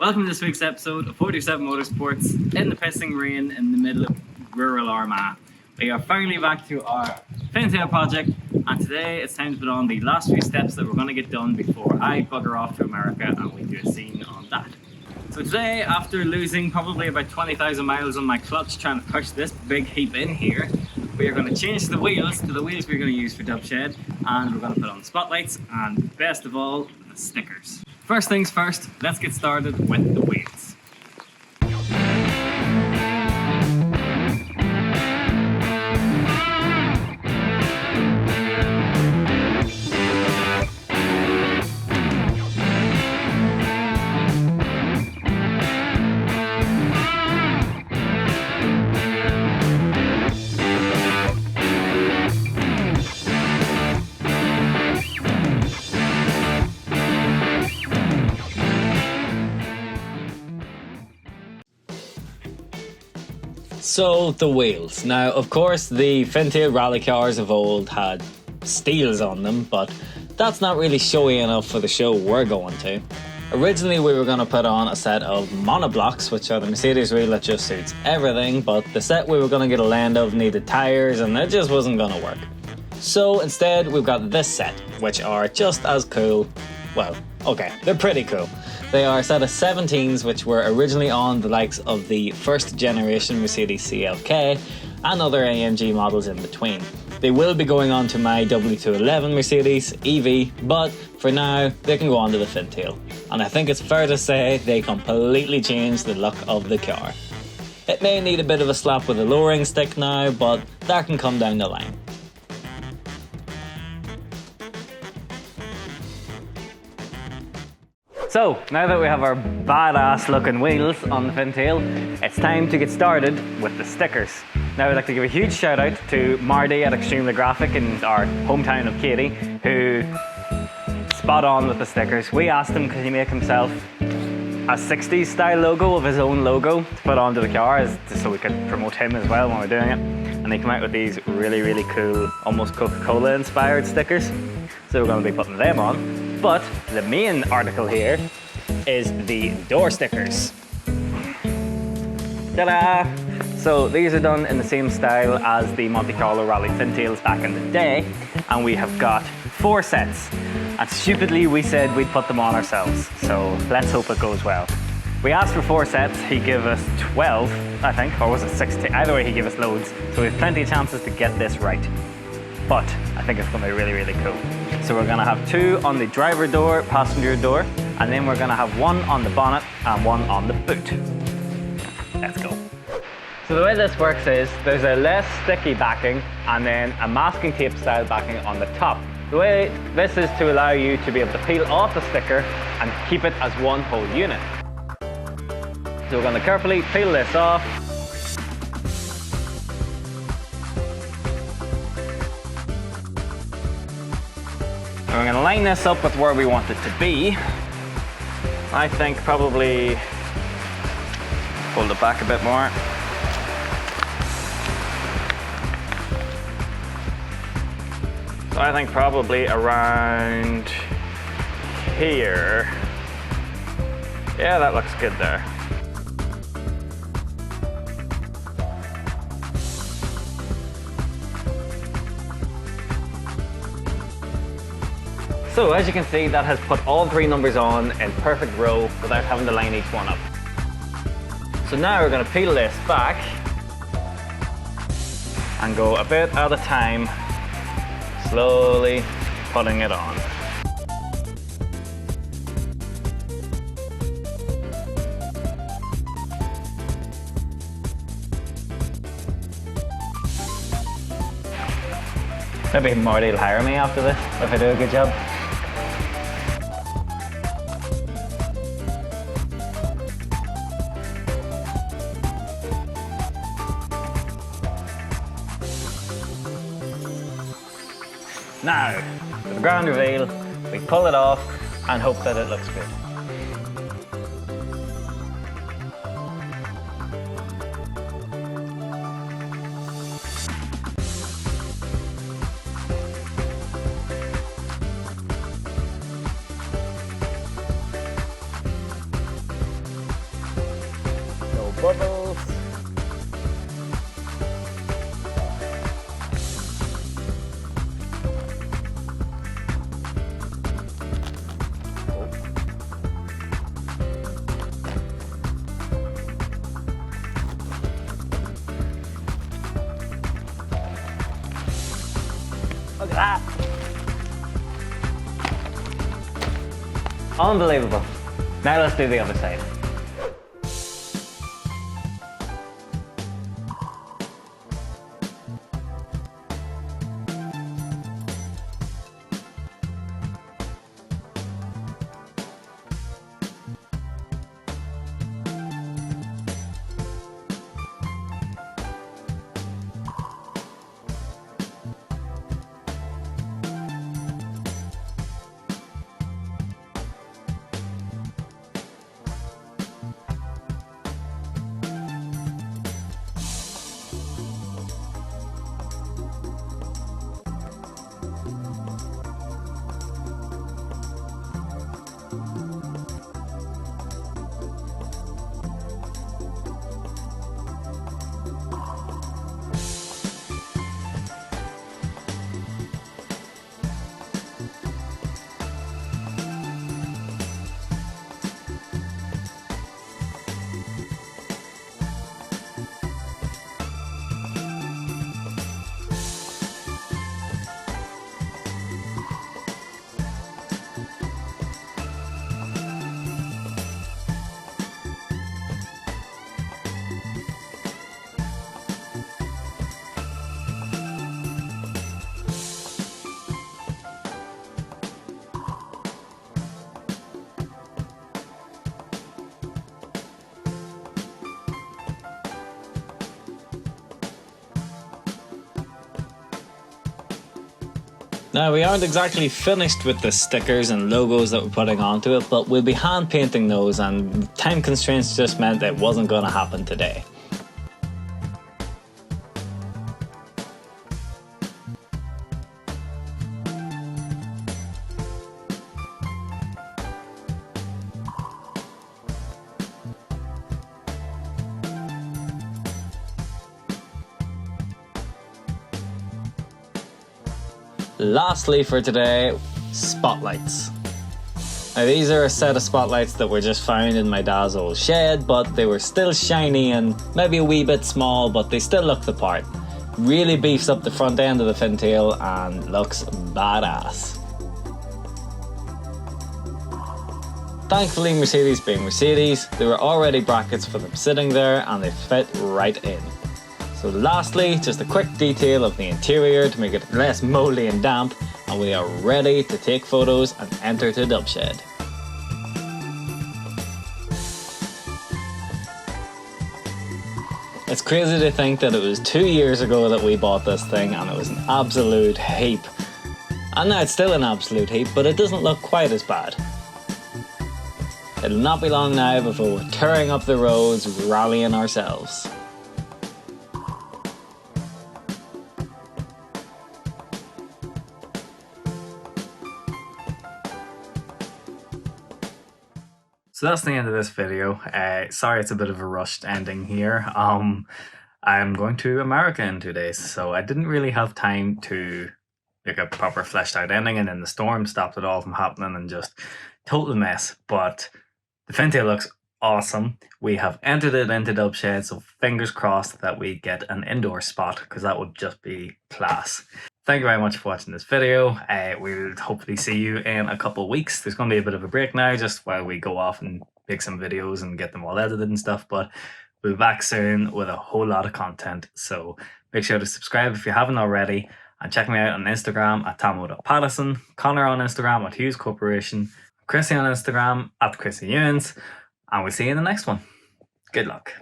Welcome to this week's episode of 47 Motorsports in the pissing rain in the middle of rural Armagh. We are finally back to our Fintail project, and today it's time to put on the last few steps that we're going to get done before I bugger off to America and we do a scene on that. So today, after losing probably about 20,000 miles on my clutch trying to push this big heap in here, we are going to change the wheels to the wheels we're going to use for Dubshed, and we're going to put on spotlights and, best of all, the stickers. First things first, let's get started with the wheels. So, the wheels. Now, of course, the Fintail rally cars of old had steels on them, but that's not really showy enough for the show we're going to. Originally, we were going to put on a set of monoblocks, which are the Mercedes wheel that just suits everything, but the set we were going to get a land of needed tyres, and it just wasn't going to work. So, instead, we've got this set, which are just as cool. Well, okay, they're pretty cool. They are a set of 17s which were originally on the likes of the first generation Mercedes CLK and other AMG models in between. They will be going on to my W211 Mercedes EV, but for now they can go on to the Fintail. And I think it's fair to say they completely changed the look of the car. It may need a bit of a slap with a lowering stick now, but that can come down the line. So, now that we have our badass looking wheels on the Fintail, it's time to get started with the stickers. Now I'd like to give a huge shout out to Marty at Extremely Graphic in our hometown of Katy, who spot on with the stickers. We asked him could he make himself a 60s style logo of his own logo to put onto the car so we could promote him as well when we're doing it. And they came out with these really, really cool, almost Coca-Cola inspired stickers. So we're going to be putting them on. But the main article here is the door stickers. Ta-da! So these are done in the same style as the Monte Carlo Rally Fintails back in the day, and we have got 4 sets. And stupidly we said we'd put them on ourselves, so let's hope it goes well. We asked for 4 sets, he gave us 12, I think, or was it 16? Either way he gave us loads, so we have plenty of chances to get this right. But I think it's going to be really, really cool. So we're going to have 2 on the driver door, passenger door, and then we're going to have 1 on the bonnet and 1 on the boot. Let's go. So the way this works is there's a less sticky backing and then a masking tape style backing on the top. The way this is to allow you to be able to peel off the sticker and keep it as one whole unit. So we're going to carefully peel this off. And we're going to line this up with where we want it to be. I think probably fold it back a bit more. So I think probably around here. Yeah, that looks good there. So as you can see, that has put all 3 numbers on in perfect row without having to line each one up. So now we're going to peel this back and go a bit at a time, slowly putting it on. Maybe Marty will hire me after this if I do a good job. Now, for the grand reveal, we pull it off and hope that it looks good. Bubbles. Look at that. Unbelievable. Now let's do the other side. Now, we aren't exactly finished with the stickers and logos that we're putting onto it, but we'll be hand painting those, and time constraints just meant it wasn't going to happen today. Lastly for today, spotlights. Now these are a set of spotlights that were just found in my dad's old shed, but they were still shiny and maybe a wee bit small, but they still look the part. Really beefs up the front end of the Fintail and looks badass. Thankfully, Mercedes being Mercedes, there were already brackets for them sitting there and they fit right in. So lastly, just a quick detail of the interior to make it less moldy and damp, and we are ready to take photos and enter to Dubshed. It's crazy to think that it was 2 years ago that we bought this thing and it was an absolute heap. And now it's still an absolute heap, but it doesn't look quite as bad. It'll not be long now before we're tearing up the roads, rallying ourselves. So that's the end of this video. Sorry it's a bit of a rushed ending here. I'm going to America in 2 days, so I didn't really have time to make a proper fleshed out ending, and then the storm stopped it all from happening and just total mess. But the Fintail looks awesome. We have entered it into Dubshed, so fingers crossed that we get an indoor spot, because that would just be class. Thank you very much for watching this video. We'll hopefully see you in a couple of weeks. There's going to be a bit of a break now, just while we go off and make some videos and get them all edited and stuff, but we'll be back soon with a whole lot of content. So make sure to subscribe if you haven't already, and check me out on Instagram at tamo.pattison, Connor on Instagram at Hughes Corporation, Chrissy on Instagram at Chrissy Ewens, and we'll see you in the next one. Good luck.